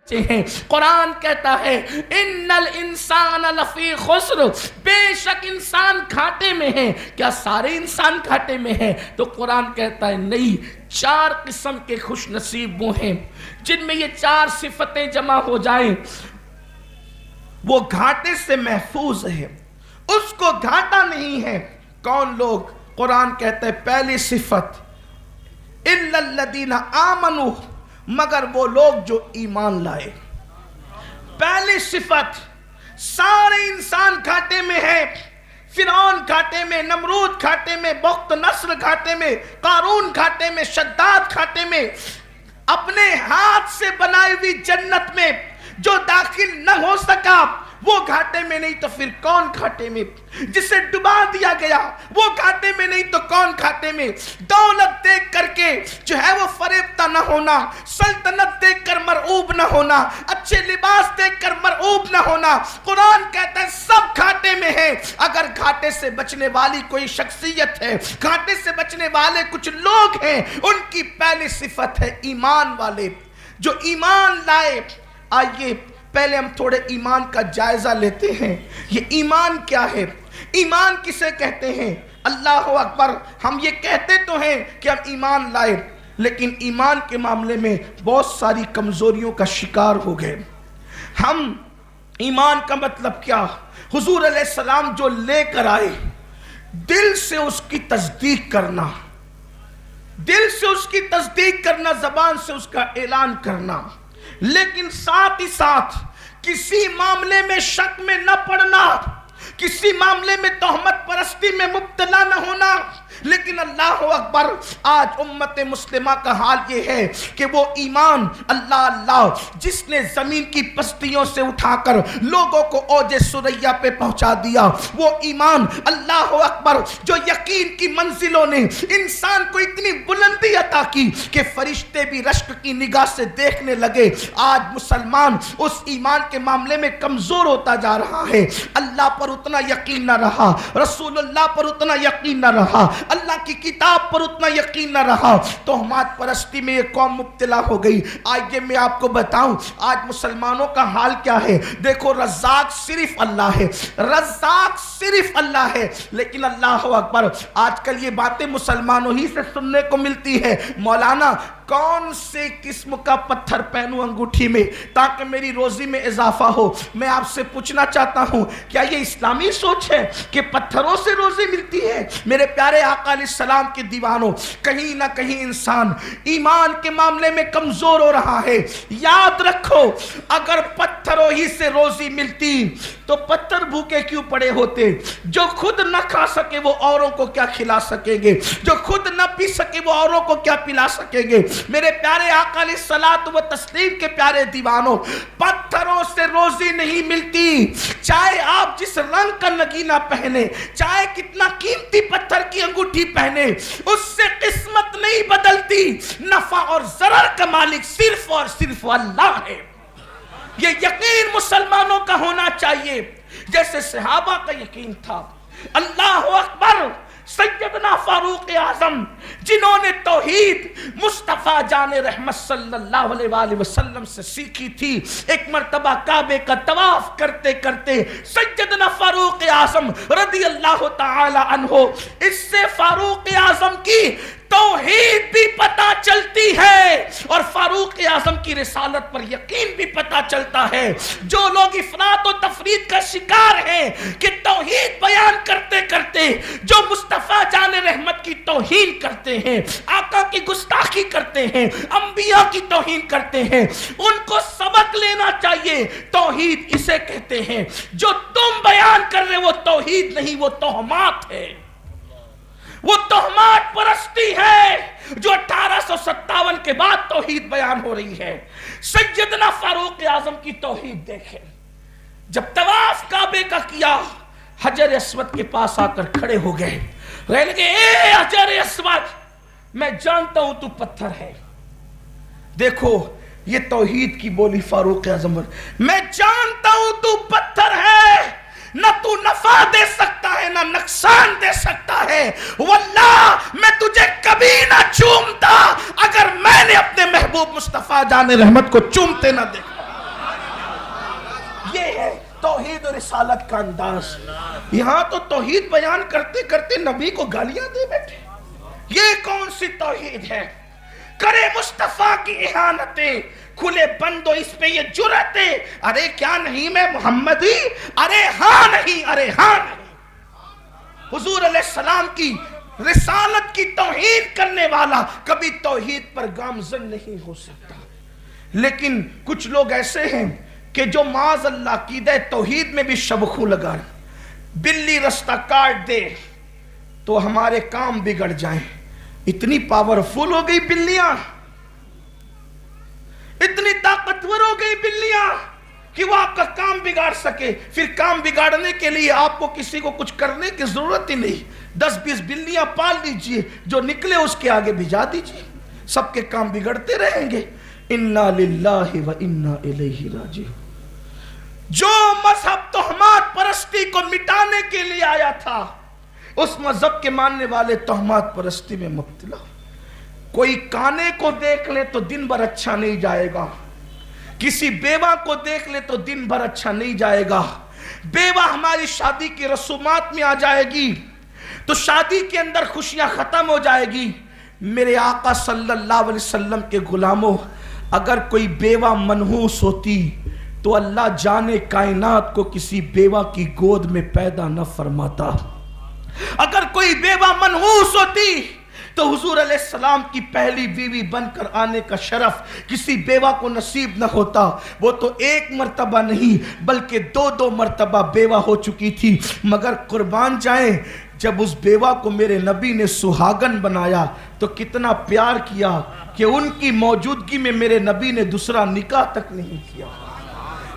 ہیں۔ قرآن کہتا ہے ان الانسان لفی خسر، بے شک انسان گھاٹے میں ہے۔ کیا سارے انسان گھاٹے میں ہیں؟ تو قرآن کہتا ہے نہیں، 4 قسم کے خوش نصیب وہ ہیں جن میں یہ 4 صفتیں جمع ہو جائیں، وہ گھاٹے سے محفوظ ہے، اس کو گھاٹا نہیں ہے۔ کون لوگ؟ قرآن کہتا ہے پہلی صفت الا الذین آمنوا، مگر وہ لوگ جو ایمان لائے۔ پہلی صفت، سارے انسان گھاٹے میں ہے، فرعون گھاٹے میں، نمرود گھاٹے میں، بخت نصر گھاٹے میں، قارون گھاٹے میں، شداد گھاٹے میں۔ اپنے ہاتھ سے بنائی ہوئی جنت میں جو داخل نہ ہو سکا وہ گھاٹے میں نہیں تو پھر کون گھاٹے میں؟ جسے ڈبا دیا گیا وہ گھاٹے میں نہیں تو کون گھاٹے میں؟ دولت دیکھ کر کے جو ہے وہ فریبتا نہ ہونا، سلطنت دیکھ کر مرعوب نہ ہونا، اچھے لباس دیکھ کر مرعوب نہ ہونا۔ قرآن کہتا ہے سب گھاٹے میں ہے۔ اگر گھاٹے سے بچنے والی کوئی شخصیت ہے، گھاٹے سے بچنے والے کچھ لوگ ہیں، ان کی پہلی صفت ہے ایمان والے، جو ایمان لائے۔ آئیے پہلے ہم تھوڑے ایمان کا جائزہ لیتے ہیں۔ یہ ایمان کیا ہے؟ ایمان کسے کہتے ہیں؟ اللہ اکبر، ہم یہ کہتے تو ہیں کہ ہم ایمان لائے، لیکن ایمان کے معاملے میں بہت ساری کمزوریوں کا شکار ہو گئے۔ ہم ایمان کا مطلب کیا؟ حضور علیہ السلام جو لے کر آئے، دل سے اس کی تصدیق کرنا، دل سے اس کی تصدیق کرنا، زبان سے اس کا اعلان کرنا، لیکن ساتھ ہی ساتھ کسی معاملے میں شک میں نہ پڑنا، کسی معاملے میں تہمت پرستی میں مبتلا نہ ہونا۔ لیکن اللہ اکبر، آج امت مسلمہ کا حال یہ ہے کہ وہ ایمان اللہ جس نے زمین کی پستیوں سے اٹھا کر لوگوں کو اوج ثریا پہ پہنچا دیا، وہ ایمان اللہ اکبر جو یقین کی منزلوں نے انسان کو اتنی بلندی عطا کی کہ فرشتے بھی رشک کی نگاہ سے دیکھنے لگے۔ آج مسلمان اس ایمان کے معاملے میں کمزور ہوتا جا رہا ہے۔ اللہ پر اتنا یقین نہ رہا، رسول اللہ پر اتنا یقین نہ رہا، اللہ کی کتاب پر اتنا یقین نہ رہا، تہمات پرستی میں یہ قوم مبتلا ہو گئی۔ آئیے میں آپ کو بتاؤں آج مسلمانوں کا حال کیا ہے۔ دیکھو رزاق صرف اللہ ہے، رزاق صرف اللہ ہے، لیکن اللہ اکبر آج کل یہ باتیں مسلمانوں ہی سے سننے کو ملتی ہے۔ مولانا کون سے قسم کا پتھر پہنوں انگوٹھی میں تاکہ میری روزی میں اضافہ ہو؟ میں آپ سے پوچھنا چاہتا ہوں کیا یہ اسلامی سوچ ہے کہ پتھروں سے روزی ملتی ہے؟ میرے پیارے آقا علیہ السلام کے دیوانوں، کہیں نہ کہیں انسان ایمان کے معاملے میں کمزور ہو رہا ہے۔ یاد رکھو اگر پتھروں ہی سے روزی ملتی تو پتھر بھوکے کیوں پڑے ہوتے؟ جو خود نہ کھا سکے وہ اوروں کو کیا کھلا سکیں گے؟ جو خود نہ پی سکے وہ اوروں کو کیا پلا سکیں گے؟ میرے پیارے آقا علیہ الصلوۃ والتسلیم کے پیارے دیوانوں، پتھروں سے روزی نہیں ملتی۔ چاہے آپ جس رنگ کا نگینہ پہنے، چاہے کتنا قیمتی پتھر کی انگوٹھی پہنے، اس سے قسمت نہیں بدلتی۔ نفع اور ضرر کا مالک صرف اور صرف اللہ ہے۔ یہ یقین مسلمانوں کا ہونا چاہیے جیسے صحابہ کا یقین تھا۔ اللہ اکبر، سیدنا فاروق اعظم جنہوں نے توحید مصطفیٰ جان رحمت صلی اللہ علیہ وآلہ وسلم سے سیکھی تھی، ایک مرتبہ کعبے کا طواف کرتے کرتے سیدنا فاروق اعظم رضی اللہ تعالی عنہ، اس سے فاروق اعظم کی توحید بھی پتا چلتی ہے اور فاروق اعظم کی رسالت پر یقین بھی پتا چلتا ہے۔ جو لوگ افراط و تفرید کا شکار ہیں کہ توحید بیان کرتے کرتے جو مصطفیٰ جان رحمت کی توہین کرتے ہیں، آقا کی گستاخی کرتے ہیں، انبیاء کی توہین کرتے ہیں، ان کو سبق لینا چاہیے۔ توحید اسے کہتے ہیں جو تم بیان کر رہے وہ توحید نہیں، وہ تہمات ہے، وہ تہمات پرستی ہے جو 1857 کے بعد توحید بیان ہو رہی ہے۔ سیدنا فاروق اعظم کی توحید دیکھیں، جب طواف کعبے کا کیا، حجر اسود کے پاس آ کر کھڑے ہو گئے، کہنے لگے اے حجر اسود، میں جانتا ہوں تو پتھر ہے۔ دیکھو یہ توحید کی بولی فاروق اعظم، میں جانتا ہوں تو پتھر ہے، نہ تو نفع دے سکتا ہے نہ نقصان دے سکتا ہے، واللہ میں تجھے کبھی نہ چومتا اگر میں نے اپنے محبوب مصطفیٰ جان رحمت کو چومتے نہ دیکھا۔ رسالت کا انداز. یہاں تو توحید بیان کرتے کرتے نبی کو گالیاں دے بیٹھے. یہ کون سی توحید ہے؟ کرے مصطفیٰ کی اہانتیں، کھلے بندو اس پہ یہ جرأتیں. ارے کیا نہیں میں محمدی؟ ارے ہاں نہیں، ارے ہاں نہیں. حضور علیہ السلام کی رسالت کی توہین کرنے والا کبھی توحید پر گامزن نہیں ہو سکتا. لیکن کچھ لوگ ایسے ہیں کہ جو معاذ اللہ عقیدہ توحید میں بھی شبخو لگا. بلی رستہ کاٹ دے تو ہمارے کام بگڑ جائیں. اتنی پاورفل ہو گئی بلیاں، اتنی طاقتور ہو گئی بلیاں کہ وہ آپ کا کام بگاڑ سکے. پھر کام بگاڑنے کے لیے آپ کو کسی کو کچھ کرنے کی ضرورت ہی نہیں. 10-20 بلیاں پال لیجئے، جو نکلے اس کے آگے بھجا دیجئے، سب کے کام بگڑتے رہیں گے. انا للہ و انا الیہ راجعون. جو مذہب تہمات پرستی کو مٹانے کے لیے آیا تھا، اس مذہب کے ماننے والے تہمات پرستی میں مبتلا. کوئی کانے کو دیکھ لے تو دن بھر اچھا نہیں جائے گا، کسی بیوہ کو دیکھ لے تو دن بھر اچھا نہیں جائے گا. بیوہ ہماری شادی کی رسومات میں آ جائے گی تو شادی کے اندر خوشیاں ختم ہو جائے گی. میرے آقا صلی اللہ علیہ وسلم کے غلاموں، اگر کوئی بیوہ منحوس ہوتی تو اللہ جانے کائنات کو کسی بیوہ کی گود میں پیدا نہ فرماتا. اگر کوئی بیوہ منحوس ہوتی تو حضور علیہ السلام کی پہلی بیوی بن کر آنے کا شرف کسی بیوہ کو نصیب نہ ہوتا. وہ تو ایک مرتبہ نہیں بلکہ 2 مرتبہ بیوہ ہو چکی تھی. مگر قربان جائیں، جب اس بیوہ کو میرے نبی نے سہاگن بنایا تو کتنا پیار کیا کہ ان کی موجودگی میں میرے نبی نے دوسرا نکاح تک نہیں کیا.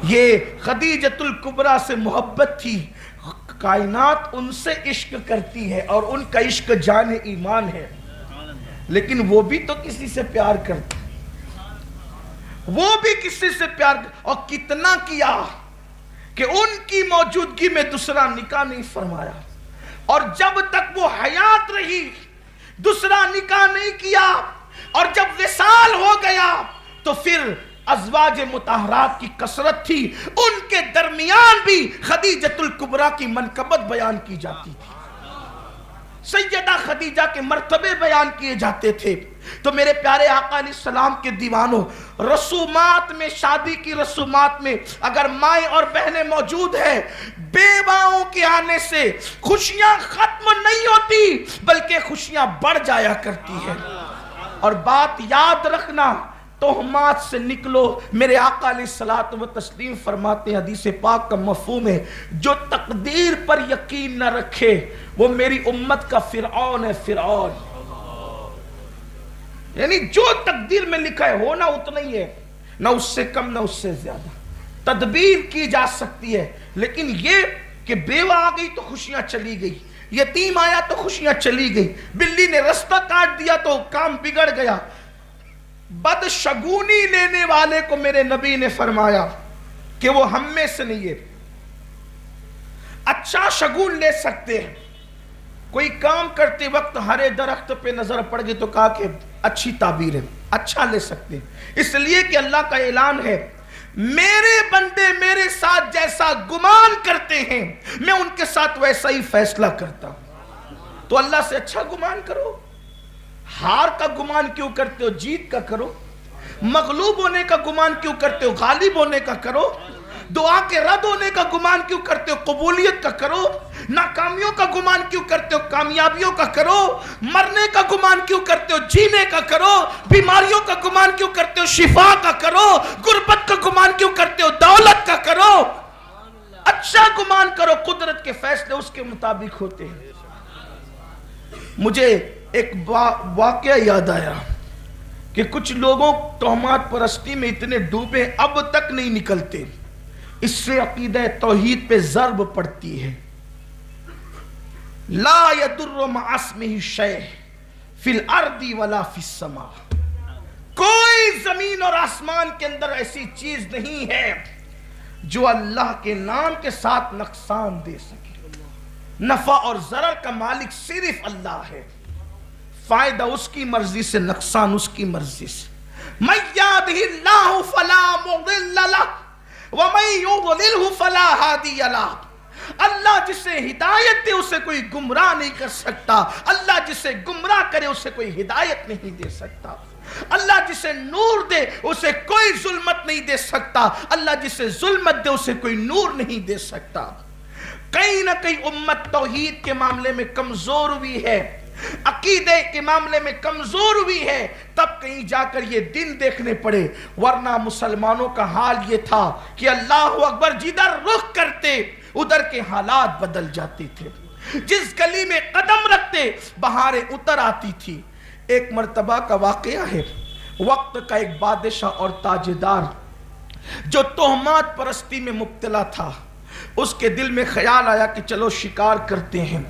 یہ خدیجۃ الکبریٰ سے محبت تھی. کائنات ان سے عشق کرتی ہے اور ان کا عشق جان ایمان ہے. لیکن وہ بھی تو کسی سے پیار کرتے، وہ بھی کسی سے پیار اور کتنا کیا کہ ان کی موجودگی میں دوسرا نکاح نہیں فرمایا. اور جب تک وہ حیات رہی دوسرا نکاح نہیں کیا. اور جب وصال ہو گیا تو پھر ازواج مطہرات کی کثرت تھی، ان کے درمیان بھی خدیجۃ الکبریٰ کی منقبت بیان کی جاتی تھی، سیدہ خدیجہ کے مرتبے بیان کیے جاتے تھے. تو میرے پیارے آقا علیہ السلام کے دیوانوں، رسومات میں، شادی کی رسومات میں اگر مائیں اور بہنیں موجود ہیں، بیواؤں کے آنے سے خوشیاں ختم نہیں ہوتی بلکہ خوشیاں بڑھ جایا کرتی ہیں. اور بات یاد رکھنا، تہمات سے نکلو. میرے آقا علیہ الصلوۃ والتسلیم فرماتے ہیں، حدیث پاک کا مفہوم ہے، جو تقدیر پر یقین نہ رکھے وہ میری امت کا فرعون ہے. فرعون یعنی جو تقدیر میں لکھا ہے ہونا اتنا ہی ہے، نہ اس سے کم نہ اس سے زیادہ. تدبیر کی جا سکتی ہے، لیکن یہ کہ بیوہ آ گئی تو خوشیاں چلی گئی، یتیم آیا تو خوشیاں چلی گئی، بلی نے رستہ کاٹ دیا تو کام بگڑ گیا. بدشگونی لینے والے کو میرے نبی نے فرمایا کہ وہ ہم میں سے نہیں ہے. اچھا شگون لے سکتے ہیں. کوئی کام کرتے وقت ہرے درخت پہ نظر پڑ گئی تو کہا کہ اچھی تعبیر ہے، اچھا لے سکتے ہیں. اس لیے کہ اللہ کا اعلان ہے، میرے بندے میرے ساتھ جیسا گمان کرتے ہیں میں ان کے ساتھ ویسا ہی فیصلہ کرتا ہوں. تو اللہ سے اچھا گمان کرو. ہار کا گمان کیوں کرتے ہو؟ جیت کا کرو. مغلوب ہونے کا گمان کیوں کرتے ہو؟ غالب ہونے کا کرو. دعا کے رد ہونے کا گمان کیوں کرتے ہو؟ قبولیت کا کرو. ناکامیوں کا گمان کیوں کرتے ہو؟ کامیابیوں کا کرو. مرنے کا گمان کیوں کرتے ہو؟ جینے کا کرو. بیماریوں کا گمان کیوں کرتے ہو؟ شفا کا کرو. غربت کا گمان کیوں کرتے ہو؟ دولت کا کرو. اچھا گمان کرو. قدرت کے فیصلے اس کے مطابق ہوتے ہیں. مجھے ایک واقعہ یاد آیا کہ کچھ لوگوں تہمات پرستی میں اتنے ڈوبے اب تک نہیں نکلتے. اس سے عقیدہ توحید پہ ضرب پڑتی ہے. لا يضر مع اسمہ شیء فی الارض ولا فی السماء. کوئی زمین اور آسمان کے اندر ایسی چیز نہیں ہے جو اللہ کے نام کے ساتھ نقصان دے سکے. نفع اور ضرر کا مالک صرف اللہ ہے. فائدہ اس کی مرضی سے، نقصان اس کی مرضی سے. من یہدہ اللہ فلا مضل لہ وَمَن يُضْلِلْهُ فَلَا هَادِيَ لَهُ۔ اللہ جسے ہدایت دے اسے کوئی گمراہ نہیں کر سکتا، اللہ جسے گمراہ کرے اسے کوئی ہدایت نہیں دے سکتا، اللہ جسے نور دے اسے کوئی ظلمت نہیں دے سکتا، اللہ جسے ظلمت دے اسے کوئی نور نہیں دے سکتا۔ کہیں نہ کہیں امت توحید کے معاملے میں کمزور ہوئی ہے، عقیدے کے معاملے میں کمزور ہوئی ہے، تب کہیں جا کر یہ دن دیکھنے پڑے، ورنہ مسلمانوں کا حال یہ تھا کہ اللہ اکبر جدھر رخ کرتے ادھر کے حالات بدل جاتے تھے، جس گلی میں قدم رکھتے بہاریں اتر آتی تھی۔ ایک مرتبہ کا واقعہ ہے، وقت کا ایک بادشاہ اور تاجدار جو تہمات پرستی میں مبتلا تھا، اس کے دل میں خیال آیا کہ چلو شکار کرتے ہیں۔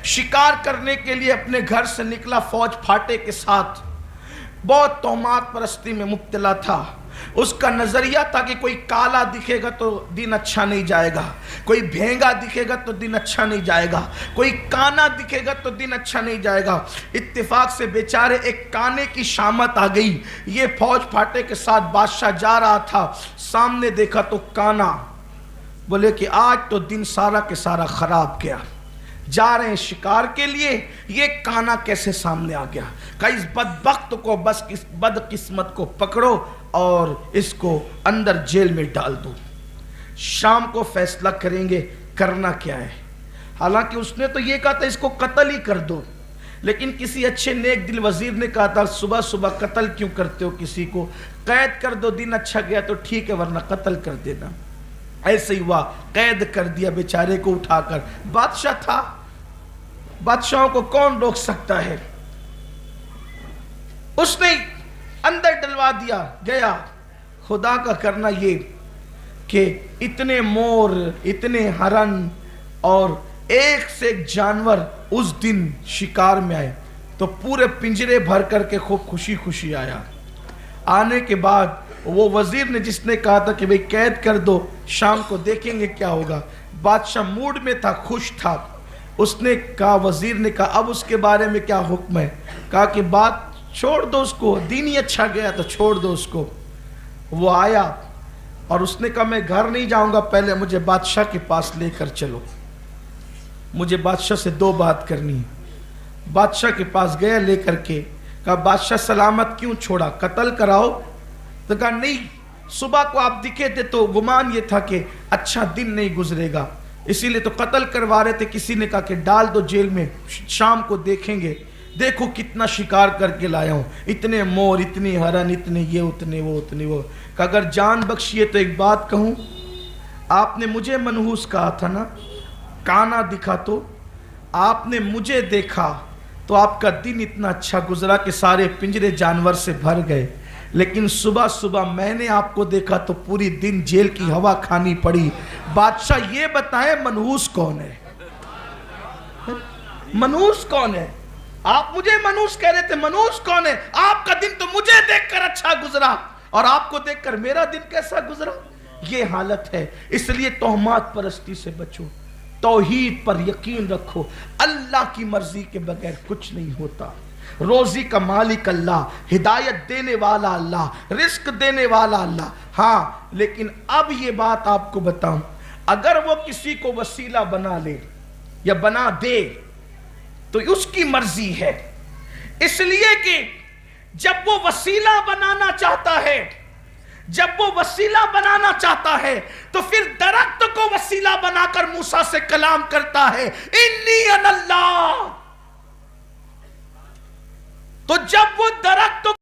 شکار کرنے کے لیے اپنے گھر سے نکلا فوج پھاٹے کے ساتھ، بہت تہمات پرستی میں مبتلا تھا۔ اس کا نظریہ تھا کہ کوئی کالا دکھے گا تو دن اچھا نہیں جائے گا، کوئی بھینگا دکھے گا تو دن اچھا نہیں جائے گا، کوئی کانا دکھے گا تو دن اچھا نہیں جائے گا۔ اتفاق سے بیچارے ایک کانے کی شامت آ گئی، یہ فوج پھاٹے کے ساتھ بادشاہ جا رہا تھا، سامنے دیکھا تو کانا، بولے کہ آج تو دن سارا کے سارا خراب گیا، جا رہے ہیں شکار کے لیے، یہ کانا کیسے سامنے آ گیا؟ کہا اس بدبخت کو، بس اس بد قسمت کو پکڑو اور اس کو اندر جیل میں ڈال دو، شام کو فیصلہ کریں گے کرنا کیا ہے۔ حالانکہ اس نے تو یہ کہا تھا اس کو قتل ہی کر دو، لیکن کسی اچھے نیک دل وزیر نے کہا تھا صبح صبح قتل کیوں کرتے ہو کسی کو، قید کر دو، دن اچھا گیا تو ٹھیک ہے ورنہ قتل کر دینا۔ ایسے ہی ہوا، قید کر دیا بیچارے کو اٹھا کر۔ بادشاہ تھا، بادشاہوں کو کون روک سکتا ہے، اس نے اندر ڈلوا دیا، گیا۔ خدا کا کرنا یہ کہ اتنے مور، اتنے ہرن اور ایک سے ایک جانور اس دن شکار میں آئے تو پورے پنجرے بھر کر کے خوب خوشی خوشی آیا۔ آنے کے بعد وہ وزیر نے جس نے کہا تھا کہ بھئی قید کر دو، شام کو دیکھیں گے کیا ہوگا، بادشاہ موڈ میں تھا، خوش تھا، اس نے کہا، وزیر نے کہا اب اس کے بارے میں کیا حکم ہے؟ کہا کہ بات چھوڑ دو اس کو، دین ہی اچھا گیا تو چھوڑ دو اس کو۔ وہ آیا اور اس نے کہا میں گھر نہیں جاؤں گا، پہلے مجھے بادشاہ کے پاس لے کر چلو، مجھے بادشاہ سے دو بات کرنی ہے۔ بادشاہ کے پاس گیا لے کر کے، کہا بادشاہ سلامت کیوں چھوڑا، قتل کراؤ؟ تو کہا نہیں، صبح کو آپ دکھے تھے تو گمان یہ تھا کہ اچھا دن نہیں گزرے گا، اسی لیے تو قتل کروا رہے تھے، کسی نے کہا کہ ڈال دو جیل میں، شام کو دیکھیں گے، دیکھو کتنا شکار کر کے لایا ہوں، اتنے مور، اتنی ہرن، اتنے یہ، اتنے وہ، اتنے وہ۔ کہ اگر جان بخشیے تو ایک بات کہوں، آپ نے مجھے منحوس کہا تھا نا، کانا دکھا تو آپ نے مجھے دیکھا تو آپ کا دن اتنا اچھا گزرا کہ سارے پنجرے جانور سے بھر گئے، لیکن صبح صبح میں نے آپ کو دیکھا تو پوری دن جیل کی ہوا کھانی پڑی۔ بادشاہ یہ بتائیں منحوس کون ہے؟ منحوس کون ہے؟ آپ مجھے منحوس کہہ رہے تھے، منحوس کون ہے؟ آپ کا دن تو مجھے دیکھ کر اچھا گزرا اور آپ کو دیکھ کر میرا دن کیسا گزرا؟ یہ حالت ہے۔ اس لیے تہمات پرستی سے بچو، توحید پر یقین رکھو، اللہ کی مرضی کے بغیر کچھ نہیں ہوتا۔ روزی کا مالک اللہ، ہدایت دینے والا اللہ، رزق دینے والا اللہ۔ ہاں لیکن اب یہ بات آپ کو بتاؤں، اگر وہ کسی کو وسیلہ بنا لے یا بنا دے تو اس کی مرضی ہے، اس لیے کہ جب وہ وسیلہ بنانا چاہتا ہے، جب وہ وسیلہ بنانا چاہتا ہے تو پھر درخت کو وسیلہ بنا کر موسیٰ سے کلام کرتا ہے، انی انا اللہ۔ تو جب وہ درخت